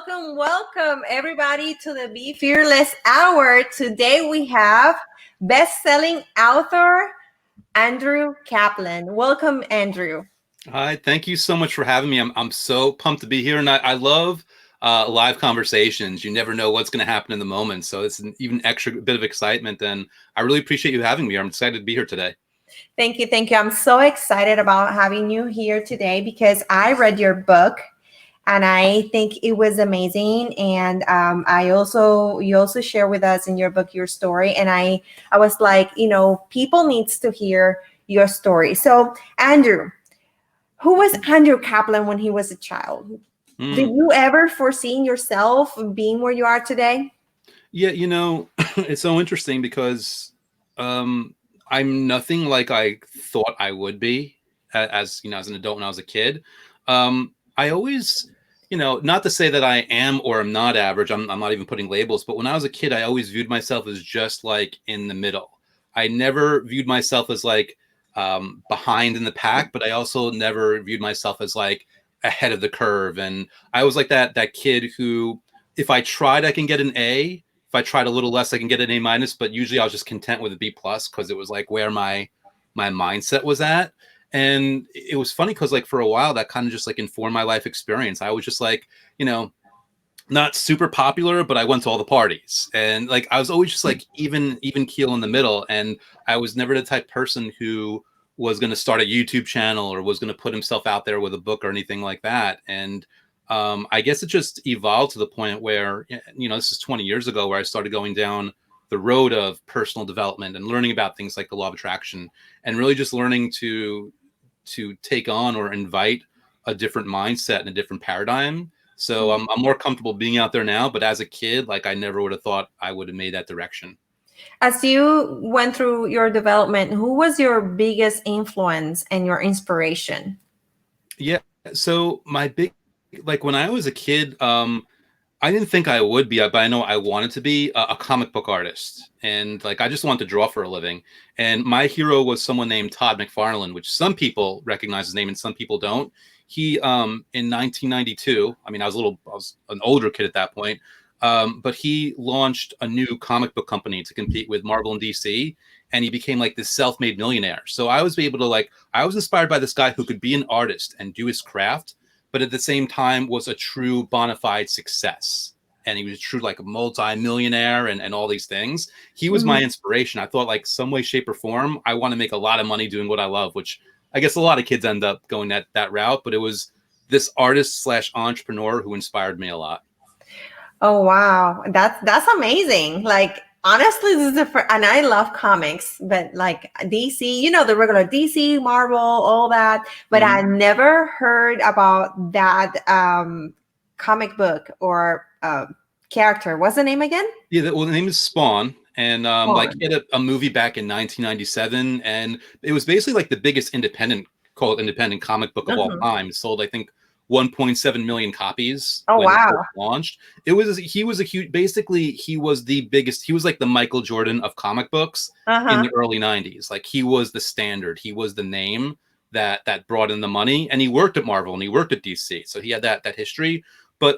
welcome everybody to the Be Fearless Hour. Today we have best-selling author Andrew Kaplan. Welcome, Andrew. Hi, thank you so much for having me. I'm so pumped to be here, and I love live conversations. You never know what's going to happen in the moment, so it's an even extra bit of excitement, and I really appreciate you having me. I'm excited to be here today. Thank you. I'm so excited about having you here today because I read your book and I think it was amazing. And you also share with us in your book your story, and I was like, people needs to hear your story. So, Andrew, who was Andrew Kaplan when he was a child? Did you ever foresee yourself being where you are today? Yeah, it's so interesting because I'm nothing like I thought I would be as an adult when I was a kid. I always, not to say that I am or am not average. I'm not even putting labels, but when I was a kid, I always viewed myself as just like in the middle. I never viewed myself as like behind in the pack, but I also never viewed myself as like ahead of the curve. And I was like that kid who, if I tried, I can get an A. If I tried a little less, I can get an A minus, but usually I was just content with a B plus because it was like where my mindset was at. And it was funny because like for a while that kind of just like informed my life experience. I was just like, not super popular, but I went to all the parties, and like I was always just like even keel in the middle. And I was never the type of person who was going to start a YouTube channel or was going to put himself out there with a book or anything like that. And I guess it just evolved to the point where, this is 20 years ago where I started going down the road of personal development and learning about things like the law of attraction, and really just learning to take on or invite a different mindset and a different paradigm. So I'm more comfortable being out there now, but as a kid, like I never would have thought I would have made that direction. As you went through your development, who was your biggest influence and your inspiration? Yeah. So like when I was a kid, I didn't think I would be, but I know I wanted to be a comic book artist. And like, I just wanted to draw for a living. And my hero was someone named Todd McFarlane, which some people recognize his name and some people don't. He, in 1992, I mean, I was an older kid at that point. But he launched a new comic book company to compete with Marvel and DC. And he became like this self-made millionaire. So I was able to I was inspired by this guy who could be an artist and do his craft, but at the same time was a true bona fide success. And he was true like a multi-millionaire and all these things. He was my inspiration. I thought like some way, shape, or form, I want to make a lot of money doing what I love, which I guess a lot of kids end up going that route. But it was this artist / entrepreneur who inspired me a lot. Oh wow, that's amazing. Like honestly, this is the first, and I love comics, but like DC, the regular DC, Marvel, all that. But I never heard about that comic book or character. What's the name again? Yeah, well, the name is Spawn. And like Spawn. he had a movie back in 1997, and it was basically like the biggest independent comic book of all time. It sold, I think, 1.7 million copies Oh when it wow. first launched. He was a huge, basically he was the biggest. He was like the Michael Jordan of comic books in the early 90s. Like he was the standard. He was the name that brought in the money, and he worked at Marvel and he worked at DC, so he had that history.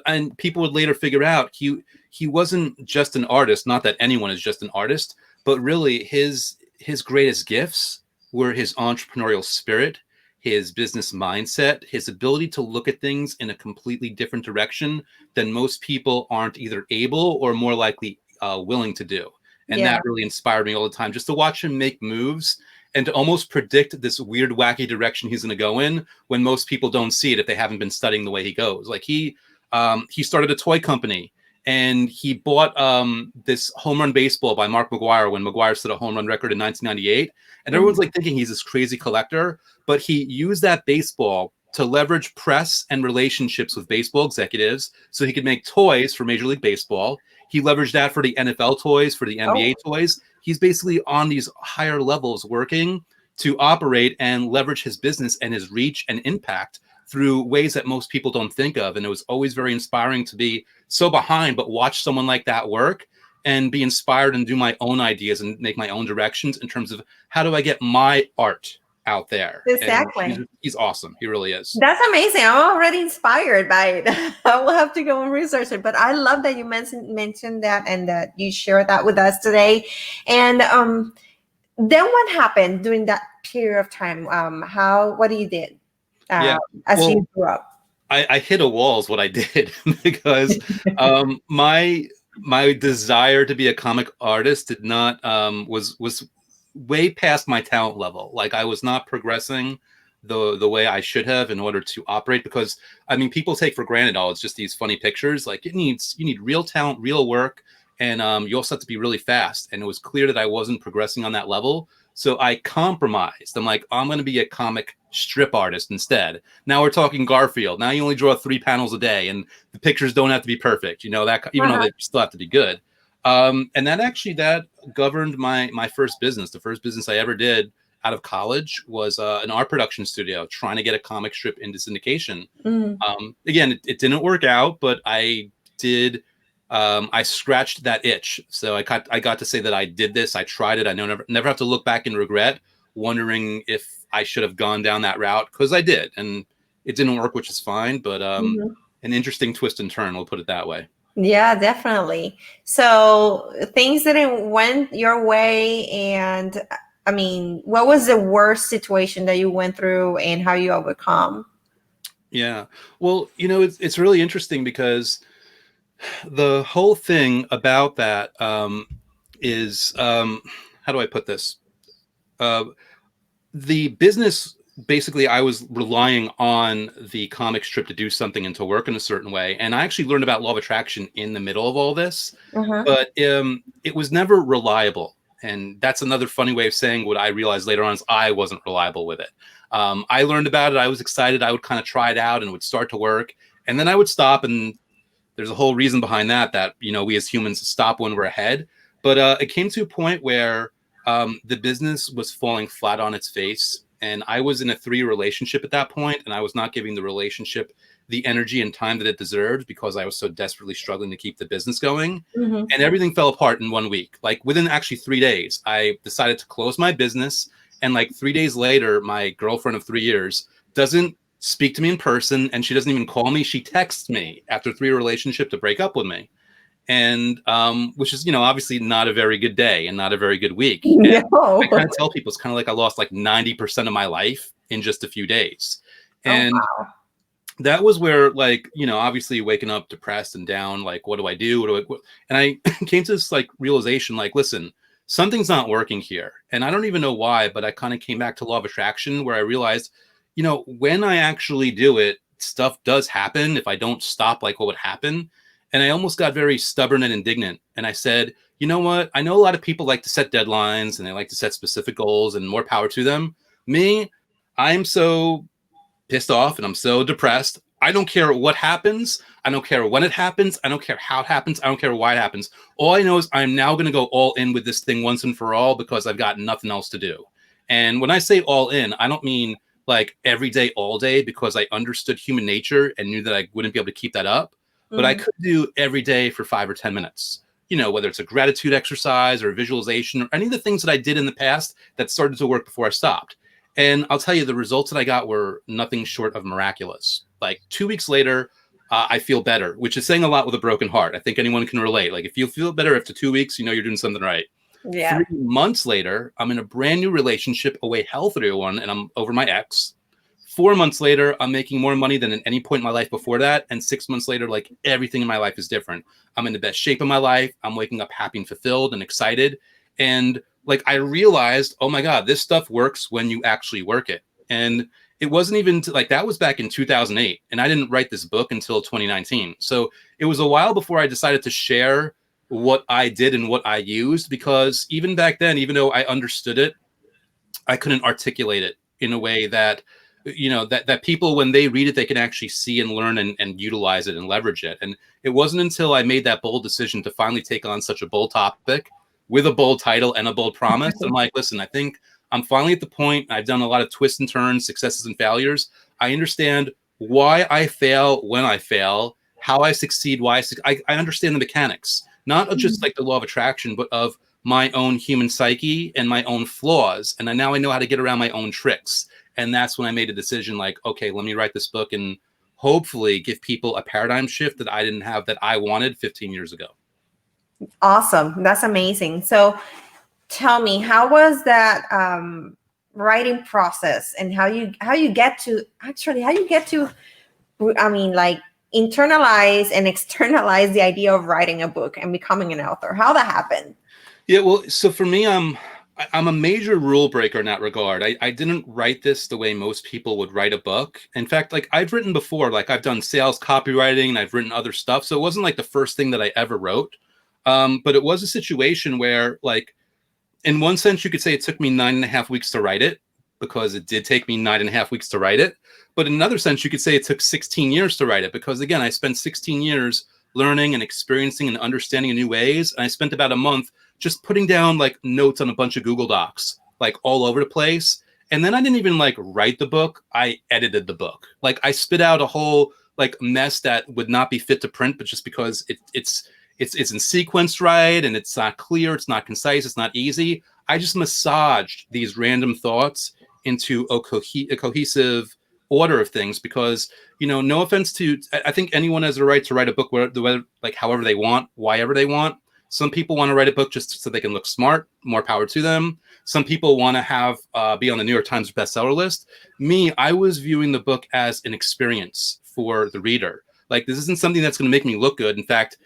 And people would later figure out he wasn't just an artist. Not that anyone is just an artist, but really his greatest gifts were his entrepreneurial spirit, his business mindset, his ability to look at things in a completely different direction than most people aren't either able or more likely willing to do. And that really inspired me all the time, just to watch him make moves and to almost predict this weird, wacky direction he's going to go in when most people don't see it if they haven't been studying the way he goes. Like he started a toy company, and he bought this home run baseball by Mark McGwire when McGwire set a home run record in 1998. And everyone's like thinking he's this crazy collector, but he used that baseball to leverage press and relationships with baseball executives so he could make toys for Major League Baseball. He leveraged that for the NFL toys, for the NBA toys. He's basically on these higher levels working to operate and leverage his business and his reach and impact through ways that most people don't think of. And it was always very inspiring to be so behind, but watch someone like that work and be inspired and do my own ideas and make my own directions in terms of how do I get my art out there. Exactly. And he's awesome. He really is. That's amazing. I'm already inspired by it. I will have to go and research it. But I love that you mentioned that and that you shared that with us today. And then what happened during that period of time? What you did Yeah. as Well, you grew up? I hit a wall is what I did because my desire to be a comic artist did not was way past my talent level. Like I was not progressing the way I should have in order to operate, because I mean people take for granted, oh, it's just these funny pictures. Like you need real talent, real work, and you also have to be really fast. And it was clear that I wasn't progressing on that level. So I compromised. I'm like, I'm going to be a comic strip artist instead. Now we're talking Garfield. Now you only draw 3 panels a day, and the pictures don't have to be perfect. You know that, even though they still have to be good. And that governed my first business. The first business I ever did out of college was an art production studio trying to get a comic strip into syndication. Again, it didn't work out, but I did. I scratched that itch. So I got to say that I did this. I tried it. I never have to look back and regret wondering if I should have gone down that route, because I did, and it didn't work, which is fine. But an interesting twist and turn, we'll put it that way. Yeah, definitely. So things didn't went your way, and I mean, what was the worst situation that you went through, and how you overcome? Yeah, well, it's really interesting because the whole thing about that is how do I put this? The business, basically, I was relying on the comic strip to do something and to work in a certain way. And I actually learned about law of attraction in the middle of all this, but it was never reliable. And that's another funny way of saying what I realized later on is I wasn't reliable with it. I learned about it. I was excited. I would kind of try it out and it would start to work. And then I would stop. And there's a whole reason behind that, we as humans stop when we're ahead. But it came to a point where the business was falling flat on its face. And I was in a 3 relationship at that point, and I was not giving the relationship the energy and time that it deserved because I was so desperately struggling to keep the business going. And everything fell apart in 1 week. Like within actually 3 days, I decided to close my business. And like 3 days later, my girlfriend of 3 years doesn't speak to me in person, and she doesn't even call me. She texts me after 3 relationship to break up with me. And which is, obviously not a very good day and not a very good week. And I kind of tell people it's kind of like I lost like 90% of my life in just a few days. And that was where, like, obviously waking up depressed and down, like, what do I do? And I came to this like realization, like, listen, something's not working here. And I don't even know why, but I kind of came back to law of attraction, where I realized, when I actually do it, stuff does happen. If I don't stop, like, what would happen? And I almost got very stubborn and indignant. And I said, you know what? I know a lot of people like to set deadlines and they like to set specific goals, and more power to them. Me, I'm so pissed off and I'm so depressed. I don't care what happens. I don't care when it happens. I don't care how it happens. I don't care why it happens. All I know is I'm now going to go all in with this thing once and for all, because I've got nothing else to do. And when I say all in, I don't mean like every day, all day, because I understood human nature and knew that I wouldn't be able to keep that up. But I could do every day for 5 or 10 minutes, whether it's a gratitude exercise or a visualization or any of the things that I did in the past that started to work before I stopped. And I'll tell you, the results that I got were nothing short of miraculous. Like 2 weeks later, I feel better, which is saying a lot with a broken heart. I think anyone can relate. Like if you feel better after 2 weeks, you're doing something right. Yeah. 3 months later, I'm in a brand new relationship, a way healthier one, and I'm over my ex. 4 months later, I'm making more money than at any point in my life before that. And 6 months later, like everything in my life is different. I'm in the best shape of my life. I'm waking up happy and fulfilled and excited. And like I realized, oh my God, this stuff works when you actually work it. And it wasn't even like that was back in 2008. And I didn't write this book until 2019. So it was a while before I decided to share what I did and what I used, because even back then, even though I understood it, I couldn't articulate it in a way that that people, when they read it, they can actually see and learn and utilize it and leverage it. And it wasn't until I made that bold decision to finally take on such a bold topic with a bold title and a bold promise. I'm like, listen, I think I'm finally at the point. I've done a lot of twists and turns, successes and failures. I understand why I fail when I fail, how I succeed, why I understand the mechanics, not of just like the law of attraction, but of my own human psyche and my own flaws. And now I know how to get around my own tricks. And that's when I made a decision like, okay, let me write this book and hopefully give people a paradigm shift that I didn't have that I wanted 15 years ago. Awesome. That's amazing. So tell me, how was that writing process, and how you get to I mean, like, internalize and externalize the idea of writing a book and becoming an author? How that happened? Yeah, well, so for me, I'm a major rule breaker in that regard. I didn't write this the way most people would write a book. In fact, like I've written before, like I've done sales copywriting and I've written other stuff. So it wasn't like the first thing that I ever wrote. But it was a situation where, like, in one sense, you could say it took me 9.5 weeks to write it, because it did take me 9.5 weeks to write it. But in another sense, you could say it took 16 years to write it, because again, I spent 16 years learning and experiencing and understanding in new ways. And I spent about a month just putting down like notes on a bunch of Google Docs, like all over the place. And then I didn't even like write the book. I edited the book. Like I spit out a whole like mess that would not be fit to print, but just because it's in sequence right, and it's not clear, it's not concise, it's not easy. I just massaged these random thoughts into a cohesive order of things, because, you know, no offense to, I think anyone has the right to write a book whether like however they want, whyever they want. Some people want to write a book just so they can look smart. More power to them. Some people want to have be on the New York Times bestseller list. Me, I was viewing the book as an experience for the reader. Like, this isn't something that's going to make me look good. In fact,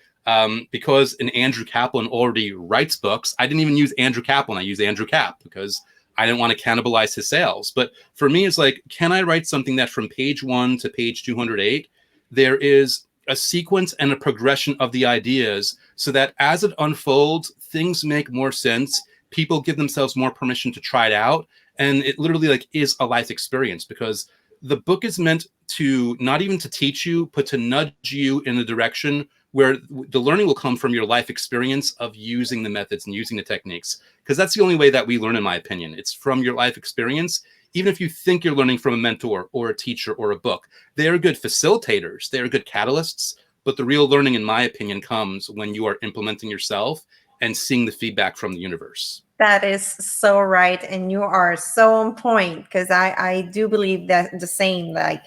because an Andrew Kaplan already writes books, I didn't even use Andrew Kaplan. I used Andrew Kap because I didn't want to cannibalize his sales. But for me, it's like, can I write something that from page 1 to page 208, there is a sequence and a progression of the ideas, so that as it unfolds, things make more sense. People give themselves more permission to try it out. And it literally like is a life experience, because the book is meant to not even to teach you, but to nudge you in a direction where the learning will come from your life experience of using the methods and using the techniques. Because that's the only way that we learn, in my opinion. It's from your life experience. Even if you think you're learning from a mentor or a teacher or a book, they're good facilitators, they're good catalysts. But the real learning, in my opinion, comes when you are implementing yourself and seeing the feedback from the universe. That is so right. And you are so on point, because I do believe that the same, like,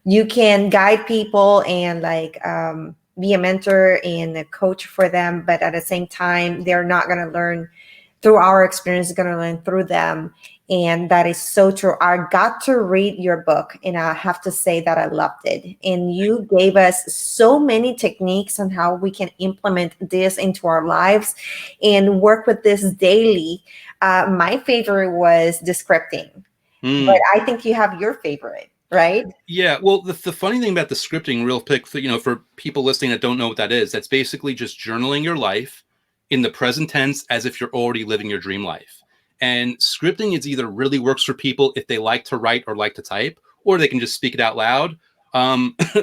you can guide people and like be a mentor and a coach for them, but at the same time, they're not going to learn through our experience, going to learn through them. And that is so true. I got to read your book, and I have to say that I loved it. And you gave us so many techniques on how we can implement this into our lives and work with this daily. My favorite was the scripting, but I think you have your favorite, right? Yeah, well, the funny thing about the scripting, real quick, for, you know, for people listening that don't know what that is, that's basically just journaling your life in the present tense as if you're already living your dream life. And scripting is either really works for people if they like to write or like to type, or they can just speak it out loud.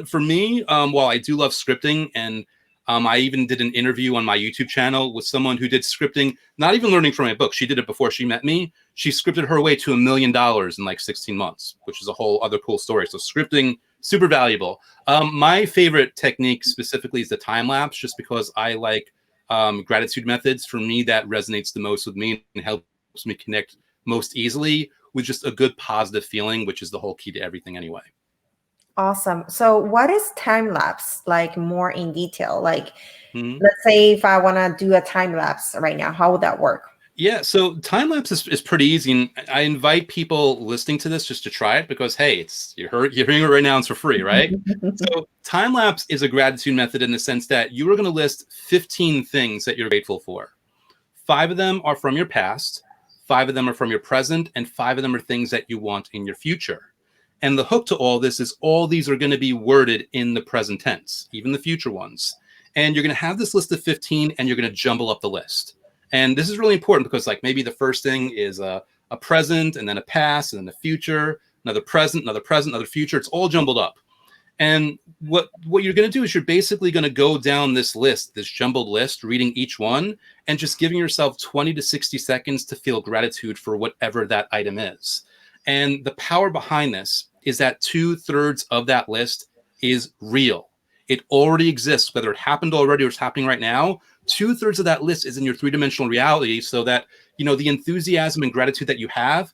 For me, while I do love scripting, and I even did an interview on my YouTube channel with someone who did scripting, not even learning from my book. She did it before she met me. She scripted her way to $1 million in like 16 months, which is a whole other cool story. So scripting, super valuable. My favorite technique specifically is the time lapse, just because I like gratitude methods. For me, that resonates the most with me and helps me connect most easily with just a good positive feeling, which is the whole key to everything anyway. Awesome. So what is time lapse, like, more in detail? Like, let's say if I want to do a time lapse right now, how would that work? Yeah, so time lapse is pretty easy, and I invite people listening to this just to try it, because hey, you're hearing it right now, it's for free, right? So time lapse is a gratitude method in the sense that you are going to list 15 things that you're grateful for. 5 of them are from your past, 5 of them are from your present, and 5 of them are things that you want in your future. And the hook to all this is all these are going to be worded in the present tense, even the future ones. And you're going to have this list of 15, and you're going to jumble up the list. And this is really important, because like maybe the first thing is a present, and then a past, and then a future, another present, another future. It's all jumbled up. And what you're going to do is you're basically going to go down this list, this jumbled list, reading each one, and just giving yourself 20 to 60 seconds to feel gratitude for whatever that item is. And the power behind this is that 2/3 of that list is real. It already exists, whether it happened already or it's happening right now. 2/3 of that list is in your three-dimensional reality, so that, you know, the enthusiasm and gratitude that you have,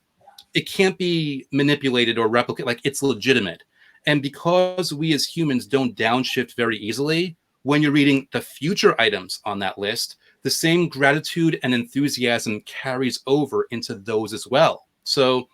it can't be manipulated or replicated. Like, it's legitimate. And because we as humans don't downshift very easily, when you're reading the future items on that list, the same gratitude and enthusiasm carries over into those as well. So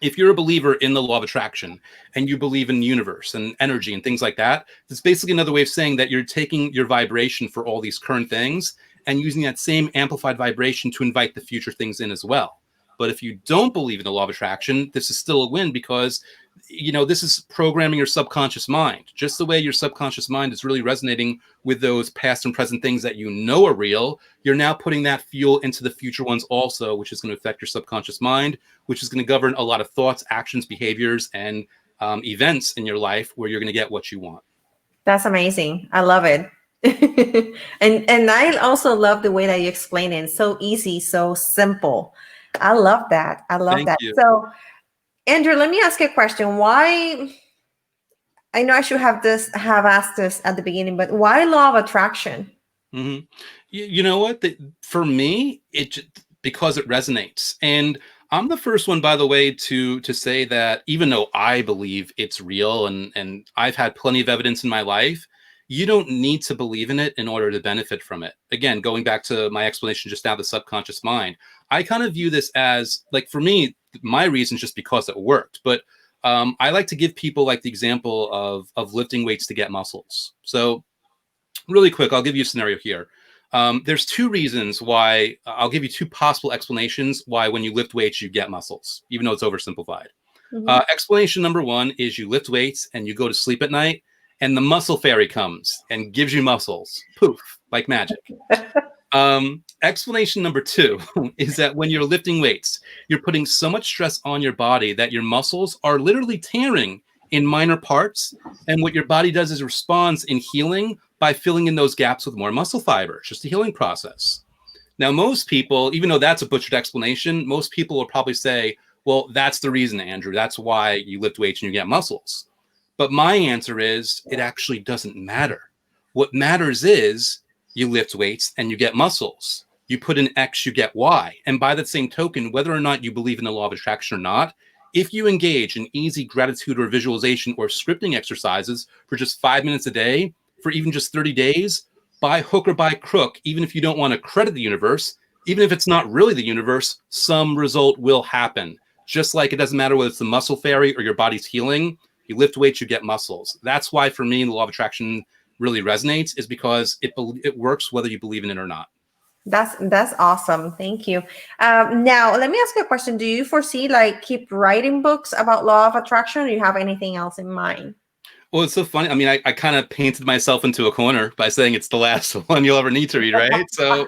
if you're a believer in the law of attraction and you believe in the universe and energy and things like that, it's basically another way of saying that you're taking your vibration for all these current things and using that same amplified vibration to invite the future things in as well. But if you don't believe in the law of attraction, this is still a win, because, you know, this is programming your subconscious mind. Just the way your subconscious mind is really resonating with those past and present things that you know are real, you're now putting that fuel into the future ones also, which is going to affect your subconscious mind, which is going to govern a lot of thoughts, actions, behaviors, and events in your life where you're going to get what you want. That's amazing. I love it. and I also love the way that you explain it. It's so easy, so simple. I love that. I love Thank that. you. So, Andrew, let me ask you a question. Why? I know I should have asked this at the beginning, but why law of attraction? Mm-hmm. You know what? For me, because it resonates. And I'm the first one, by the way, to say that even though I believe it's real and I've had plenty of evidence in my life, you don't need to believe in it in order to benefit from it. Again, going back to my explanation just now, the subconscious mind, I kind of view this as, like, for me, my reason is just because it worked. But I like to give people, like, the example of lifting weights to get muscles. So really quick, I'll give you a scenario here. There's two reasons why. I'll give you two possible explanations why when you lift weights, you get muscles, even though it's oversimplified. Mm-hmm. Explanation number one is you lift weights and you go to sleep at night, and the muscle fairy comes and gives you muscles. Poof, like magic. Explanation number two is that when you're lifting weights, you're putting so much stress on your body that your muscles are literally tearing in minor parts. And what your body does is responds in healing by filling in those gaps with more muscle fiber. It's just a healing process. Now, most people, even though that's a butchered explanation, most people will probably say, well, that's the reason, Andrew. That's why you lift weights and you get muscles. But my answer is it actually doesn't matter. What matters is you lift weights and you get muscles. You put in X, you get Y. And by that same token, whether or not you believe in the law of attraction or not, if you engage in easy gratitude or visualization or scripting exercises for just 5 minutes a day, for even just 30 days, by hook or by crook, even if you don't want to credit the universe, even if it's not really the universe, some result will happen. Just like it doesn't matter whether it's the muscle fairy or your body's healing, you lift weights, you get muscles. That's why, for me, the law of attraction really resonates, is because it works whether you believe in it or not. That's awesome. Thank you. Now, let me ask you a question. Do you foresee, like, keep writing books about law of attraction, or do you have anything else in mind? Well, it's so funny. I mean, I kind of painted myself into a corner by saying it's the last one you'll ever need to read, right? So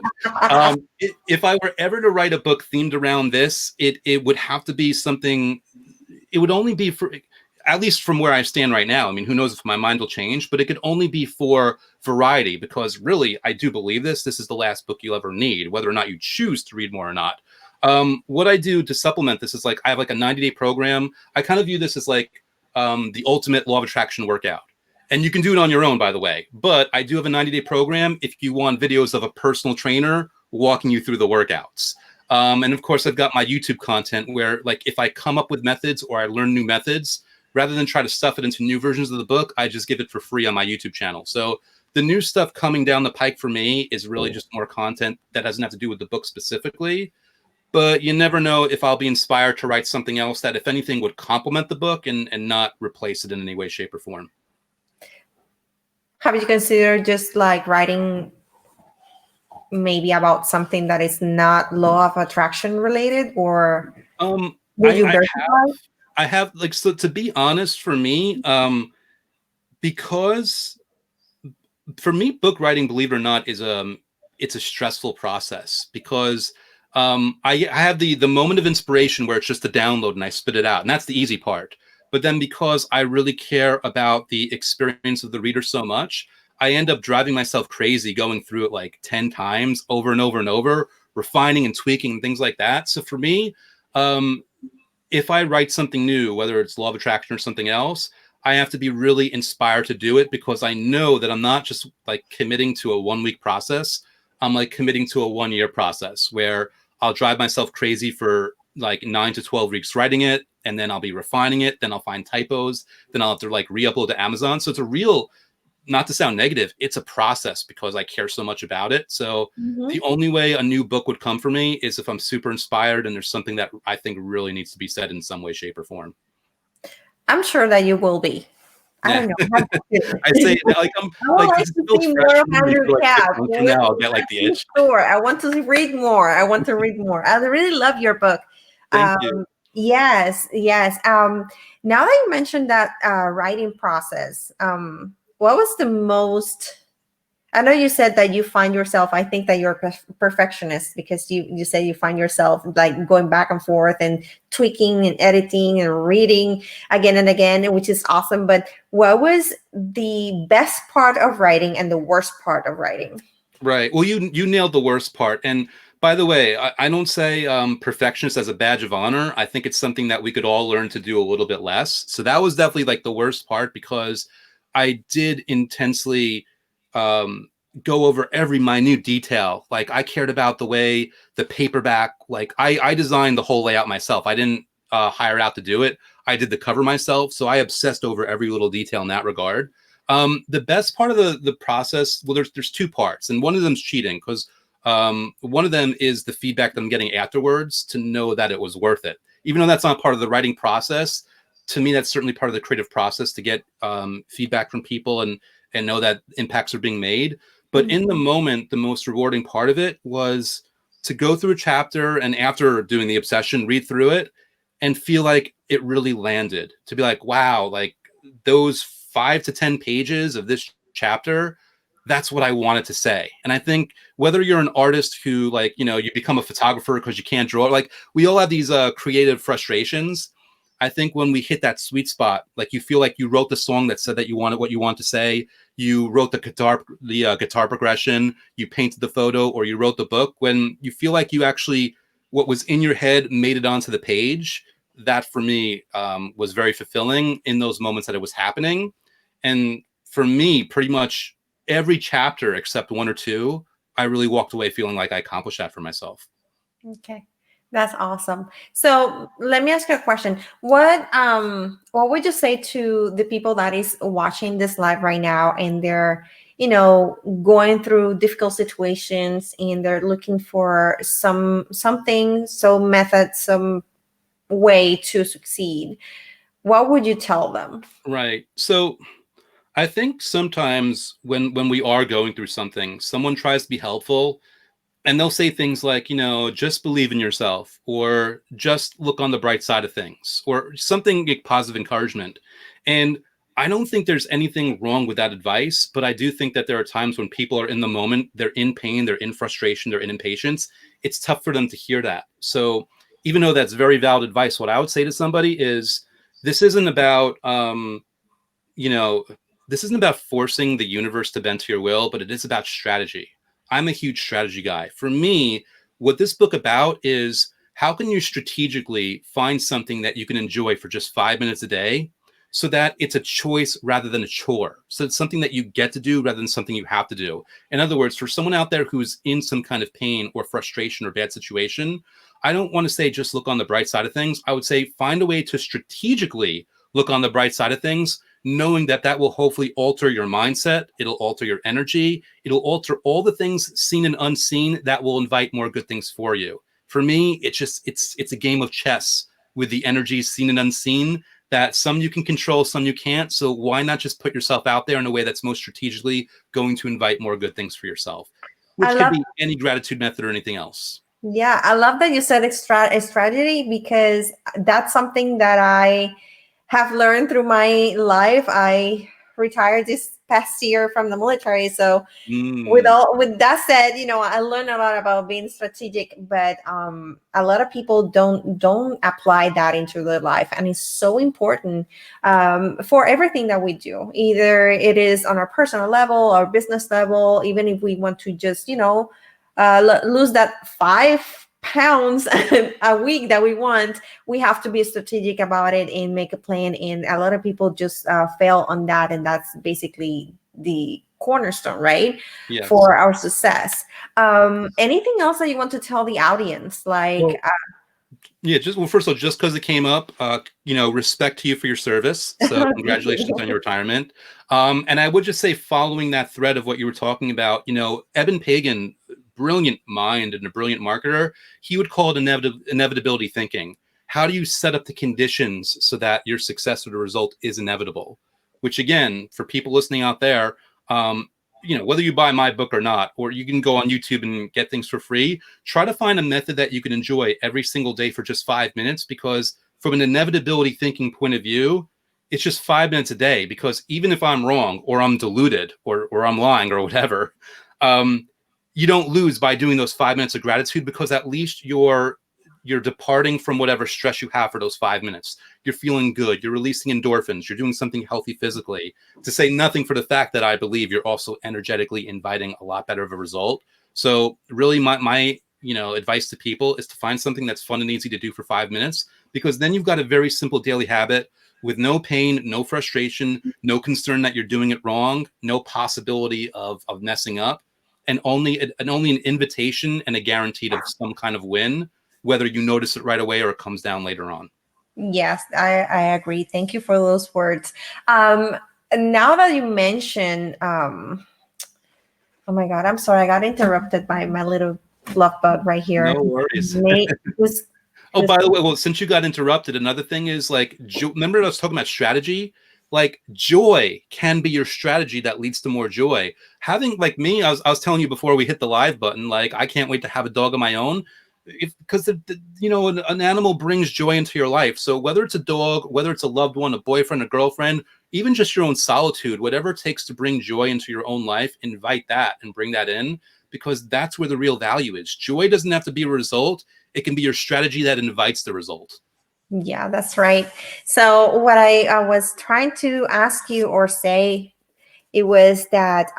if I were ever to write a book themed around this, it would have to be something, it would only be for, at least from where I stand right now. I mean, who knows if my mind will change, but it could only be for variety, because really, I do believe this is the last book you'll ever need, whether or not you choose to read more or not. What I do to supplement this is, like, I have like a 90-day program. I kind of view this as like the ultimate law of attraction workout. And you can do it on your own, by the way. But I do have a 90-day program if you want videos of a personal trainer walking you through the workouts. And of course, I've got my YouTube content where, like, if I come up with methods or I learn new methods, rather than try to stuff it into new versions of the book, I just give it for free on my YouTube channel. So the new stuff coming down the pike for me is really just more content that doesn't have to do with the book specifically. But you never know if I'll be inspired to write something else that, if anything, would complement the book and not replace it in any way, shape, or form. Have you considered just, like, writing maybe about something that is not law of attraction related, or will you I have, like, so to be honest, for me, because for me, book writing, believe it or not, is it's a stressful process, because I have the moment of inspiration where it's just a download and I spit it out, and that's the easy part. But then, because I really care about the experience of the reader so much, I end up driving myself crazy going through it like 10 times over and over and over, refining and tweaking and things like that. So for me, if I write something new, whether it's law of attraction or something else, I have to be really inspired to do it, because I know that I'm not just, like, committing to a 1 week process. I'm like committing to a 1-year process where I'll drive myself crazy for like 9 to 12 weeks writing it, and then I'll be refining it. Then I'll find typos. Then I'll have to like re-upload to Amazon. So it's a real, not to sound negative, it's a process because I care so much about it. So the only way a new book would come for me is if I'm super inspired and there's something that I think really needs to be said in some way, shape, or form. I'm sure that you will be. I don't know. I say like I'm I would like like to see more of Andrew Kap. now I'll get like the itch. Sure, I want to read more. I want to read more. I really love your book. Thank you. Yes, yes. Now that you mentioned that writing process, what was the most? I know you said that you find yourself, I think that you're a perfectionist because you say you find yourself like going back and forth and tweaking and editing and reading again and again, which is awesome. But what was the best part of writing and the worst part of writing? Right. Well, you nailed the worst part. And by the way, I don't say perfectionist as a badge of honor. I think it's something that we could all learn to do a little bit less. So that was definitely like the worst part because I did intensely go over every minute detail. Like I cared about the way the paperback, like I designed the whole layout myself. I didn't hire it out to do it. I did the cover myself. So I obsessed over every little detail in that regard. The best part of the process, well, there's two parts, and one of them is cheating because one of them is the feedback that I'm getting afterwards to know that it was worth it. Even though that's not part of the writing process, to me, that's certainly part of the creative process to get feedback from people and know that impacts are being made. But in the moment, the most rewarding part of it was to go through a chapter and after doing the obsession, read through it and feel like it really landed. To be like, wow, like those 5 to 10 pages of this chapter, that's what I wanted to say. And I think whether you're an artist who like, you know, you become a photographer because you can't draw, like we all have these creative frustrations. I think when we hit that sweet spot, like you feel like you wrote the song that said that you wanted what you want to say, you wrote the guitar progression, you painted the photo, or you wrote the book. When you feel like you actually, what was in your head made it onto the page, that for me was very fulfilling in those moments that it was happening. And for me, pretty much every chapter except 1 or 2, I really walked away feeling like I accomplished that for myself. Okay. That's awesome. So let me ask you a question. What would you say to the people that is watching this live right now and they're, you know, going through difficult situations and they're looking for something, some method, some way to succeed? What would you tell them? Right. So I think sometimes when we are going through something, someone tries to be helpful and they'll say things like, you know, just believe in yourself or just look on the bright side of things or something like positive encouragement. And I don't think there's anything wrong with that advice, but I do think that there are times when people are in the moment, they're in pain, they're in frustration, they're in impatience. It's tough for them to hear that. So even though that's very valid advice, what I would say to somebody is this isn't about, you know, this isn't about forcing the universe to bend to your will, but it is about strategy. I'm a huge strategy guy. For me, what this book about is how can you strategically find something that you can enjoy for just 5 minutes a day so that it's a choice rather than a chore. So it's something that you get to do rather than something you have to do. In other words, for someone out there who's in some kind of pain or frustration or bad situation, I don't want to say just look on the bright side of things. I would say find a way to strategically look on the bright side of things, knowing that that will hopefully alter your mindset. It'll alter your energy. It'll alter all the things seen and unseen that will invite more good things for you. For me, it's a game of chess with the energies seen and unseen that some you can control, some you can't. So why not just put yourself out there in a way that's most strategically going to invite more good things for yourself, which can be any gratitude method or anything else. Yeah, I love that you said a strategy because that's something that I have learned through my life. I retired this past year from the military, so with that said, you know, I learned a lot about being strategic, but a lot of people don't apply that into their life, and it's so important for everything that we do. Either it is on our personal level or business level, even if we want to just, you know, lose that 5 pounds a week that we want, we have to be strategic about it and make a plan. And a lot of people just fail on that, and that's basically the cornerstone, right? Yes. For our success. Anything else that you want to tell the audience? Like, Well, yeah, first of all, just because it came up, respect to you for your service. So congratulations on your retirement. And I would just say, following that thread of what you were talking about, Eben Pagan, brilliant mind and a brilliant marketer, he would call it inevitability thinking. How do you set up the conditions so that your success or the result is inevitable? Which, again, for people listening out there, whether you buy my book or not, or you can go on YouTube and get things for free, try to find a method that you can enjoy every single day for just 5 minutes, because from an inevitability thinking point of view, it's just 5 minutes a day. Because even if I'm wrong or I'm deluded or I'm lying or whatever, you don't lose by doing those 5 minutes of gratitude, because at least you're departing from whatever stress you have for those 5 minutes. You're feeling good. You're releasing endorphins. You're doing something healthy physically, to say nothing for the fact that I believe you're also energetically inviting a lot better of a result. So really my advice to people is to find something that's fun and easy to do for 5 minutes, because then you've got a very simple daily habit with no pain, no frustration, no concern that you're doing it wrong, no possibility of messing up, and only an invitation and a guaranteed of some kind of win, whether you notice it right away or it comes down later on. Yes, I agree. Thank you for those words. Now that you mention, oh my God, I'm sorry, I got interrupted by my little fluff bug right here. No worries. Oh, by the way, well, since you got interrupted, another thing is, like, remember I was talking about strategy? Like, joy can be your strategy that leads to more joy. Having, like me, I was telling you before we hit the live button, like, I can't wait to have a dog of my own, because an animal brings joy into your life. So whether it's a dog, whether it's a loved one, a boyfriend, a girlfriend, even just your own solitude, whatever it takes to bring joy into your own life, invite that and bring that in, because that's where the real value is. Joy doesn't have to be a result. It can be your strategy that invites the result. Yeah, that's right. So what I was trying to ask you or say, it was that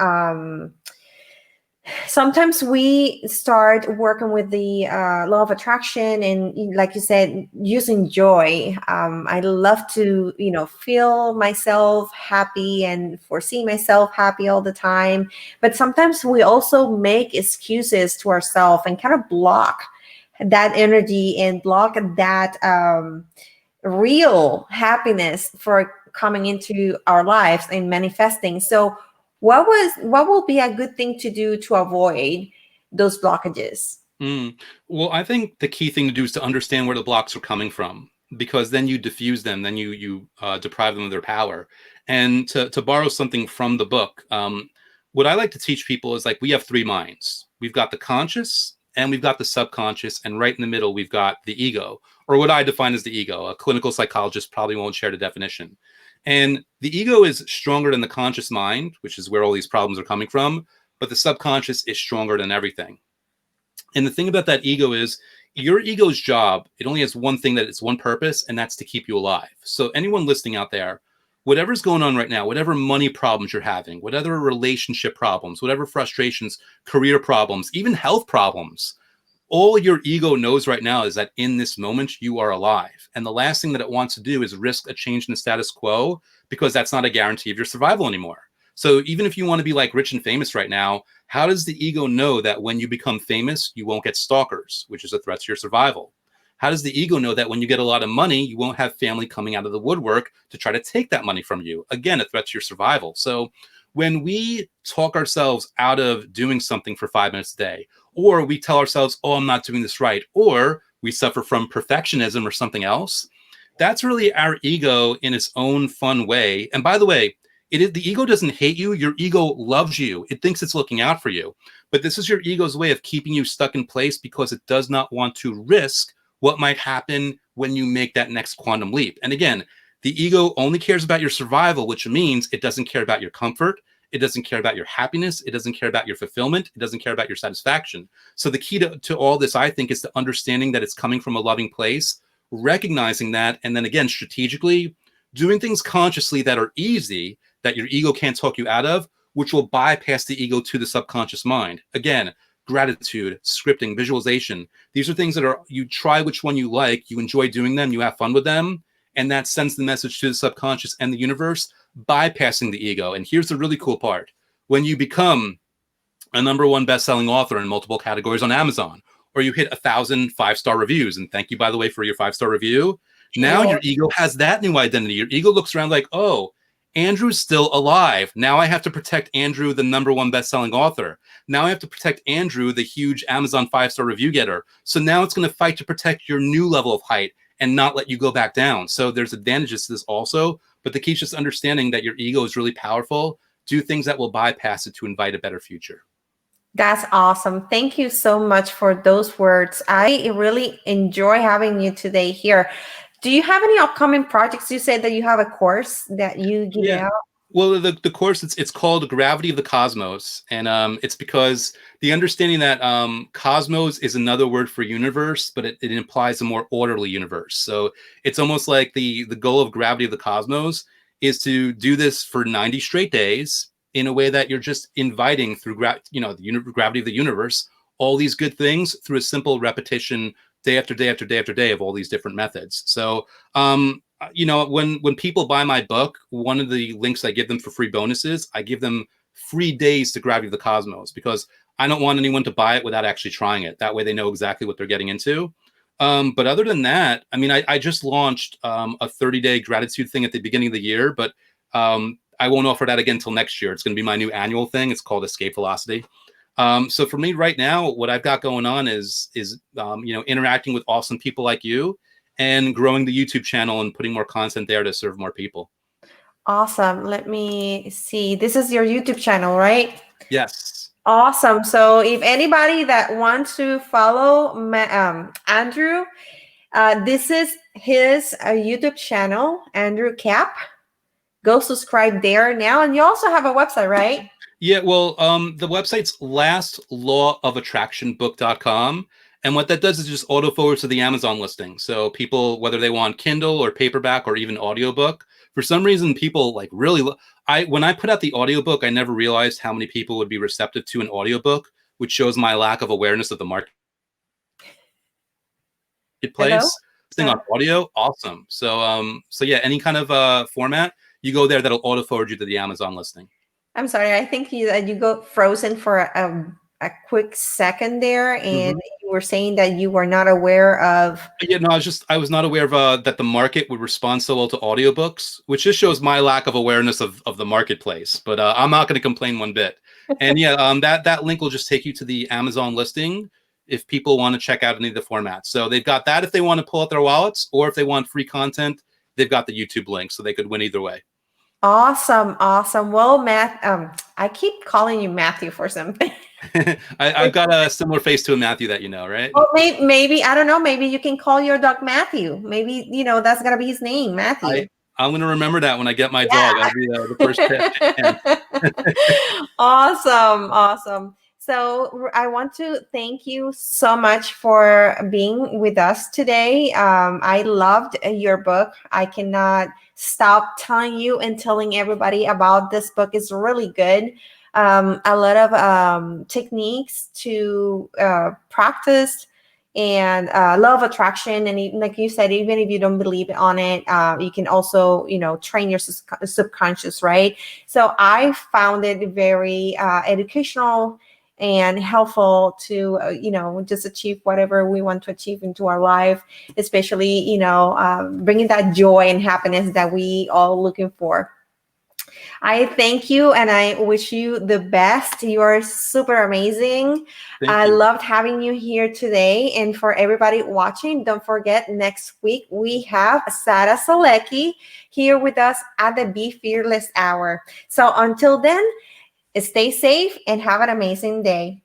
sometimes we start working with the law of attraction, and like you said, using joy. I love to feel myself happy and foresee myself happy all the time, but sometimes we also make excuses to ourselves and kind of block that energy and block that real happiness for coming into our lives and manifesting. So what will be a good thing to do to avoid those blockages? Well, I think the key thing to do is to understand where the blocks are coming from, because then you diffuse them, then you deprive them of their power. And to borrow something from the book, what I like to teach people is, like, we have three minds. We've got the conscious and we've got the subconscious, and right in the middle we've got the ego, or what I define as the ego. A clinical psychologist probably won't share the definition. And the ego is stronger than the conscious mind, which is where all these problems are coming from, but the subconscious is stronger than everything. And the thing about that ego is, your ego's job, it only has one thing, that it's one purpose, and that's to keep you alive. So anyone listening out there, whatever's going on right now, whatever money problems you're having, whatever relationship problems, whatever frustrations, career problems, even health problems, all your ego knows right now is that in this moment you are alive. And the last thing that it wants to do is risk a change in the status quo, because that's not a guarantee of your survival anymore. So even if you want to be like rich and famous right now, how does the ego know that when you become famous, you won't get stalkers, which is a threat to your survival? How does the ego know that when you get a lot of money, you won't have family coming out of the woodwork to try to take that money from you? Again, a threat to your survival. So when we talk ourselves out of doing something for 5 minutes a day, or we tell ourselves, oh, I'm not doing this right, or we suffer from perfectionism or something else, that's really our ego in its own fun way. And by the way, the ego doesn't hate you. Your ego loves you. It thinks it's looking out for you. But this is your ego's way of keeping you stuck in place, because it does not want to risk what might happen when you make that next quantum leap. And again, the ego only cares about your survival, which means it doesn't care about your comfort. It doesn't care about your happiness. It doesn't care about your fulfillment. It doesn't care about your satisfaction. So the key to all this, I think, is the understanding that it's coming from a loving place, recognizing that, and then again, strategically doing things consciously that are easy, that your ego can't talk you out of, which will bypass the ego to the subconscious mind. Again, gratitude, scripting, visualization. These are things that you try which one you like, you enjoy doing them, you have fun with them, and that sends the message to the subconscious and the universe, bypassing the ego. And here's the really cool part. when you become a #1 best-selling author in multiple categories on Amazon, or you hit 1,000 5-star reviews, and thank you, by the way, for your 5-star review. Now your ego has that new identity. Your ego looks around like, oh, Andrew's still alive. Now I have to protect Andrew, the #1 best-selling author. Now I have to protect Andrew, the huge Amazon 5-star review getter. So now it's going to fight to protect your new level of height and not let you go back down. So there's advantages to this also, but the key is just understanding that your ego is really powerful. Do things that will bypass it to invite a better future. That's awesome. Thank you so much for those words. I really enjoy having you today here. Do you have any upcoming projects? You said that you have a course that you give out. Well, the course, it's called Gravity of the Cosmos, and it's because the understanding that cosmos is another word for universe, but it implies a more orderly universe. So it's almost like the goal of Gravity of the Cosmos is to do this for 90 straight days in a way that you're just inviting through the gravity of the universe, all these good things through a simple repetition day after day after day after day of all these different methods. So when people buy my book, one of the links I give them for free bonuses, I give them free days to Gravity of the Cosmos, because I don't want anyone to buy it without actually trying it. That way they know exactly what they're getting into. But other than that, I mean, I just launched a 30-day gratitude thing at the beginning of the year, but I won't offer that again until next year. It's going to be my new annual thing. It's called Escape Velocity. So for me right now, what I've got going on is interacting with awesome people like you and growing the YouTube channel and putting more content there to serve more people. Awesome. Let me see. This is your YouTube channel, right? Yes. Awesome. So if anybody that wants to follow Andrew, this is his YouTube channel, Andrew Kap. Go subscribe there now. And you also have a website, right? Yeah, well, the website's lastlawofattractionbook.com. And what that does is just auto forwards to the Amazon listing. So people, whether they want Kindle or paperback or even audiobook, for some reason, people like really, when I put out the audiobook, I never realized how many people would be receptive to an audiobook, which shows my lack of awareness of the marketplace. Thing on audio, awesome. So yeah, any kind of format, you go there, that'll auto forward you to the Amazon listing. I'm sorry, I think you got frozen for a quick second there, and you were saying that you were not aware of. Yeah, no, I was not aware of that the market would respond so well to audiobooks, which just shows my lack of awareness of the marketplace. But I'm not going to complain one bit. And yeah, that link will just take you to the Amazon listing if people want to check out any of the formats. So they've got that if they want to pull out their wallets, or if they want free content, they've got the YouTube link, so they could win either way. Awesome. Well, I keep calling you Matthew for something. I've got a similar face to a Matthew that you know, right? Well, maybe I don't know. Maybe you can call your dog Matthew. Maybe that's gonna be his name, Matthew. I'm gonna remember that when I get my dog. That'll be the first pick. Awesome. So I want to thank you so much for being with us today. I loved your book. I cannot stop telling you and telling everybody about this book. It's really good. A lot of techniques to practice and law of attraction. And like you said, even if you don't believe on it, you can also, train your subconscious, right? So I found it very educational and helpful to, just achieve whatever we want to achieve into our life, especially, bringing that joy and happiness that we all looking for. I thank you and I wish you the best. You are super amazing. I loved having you here today. And for everybody watching, don't forget, next week we have Sara Solecki here with us at the Be Fearless Hour. So until then, stay safe and have an amazing day.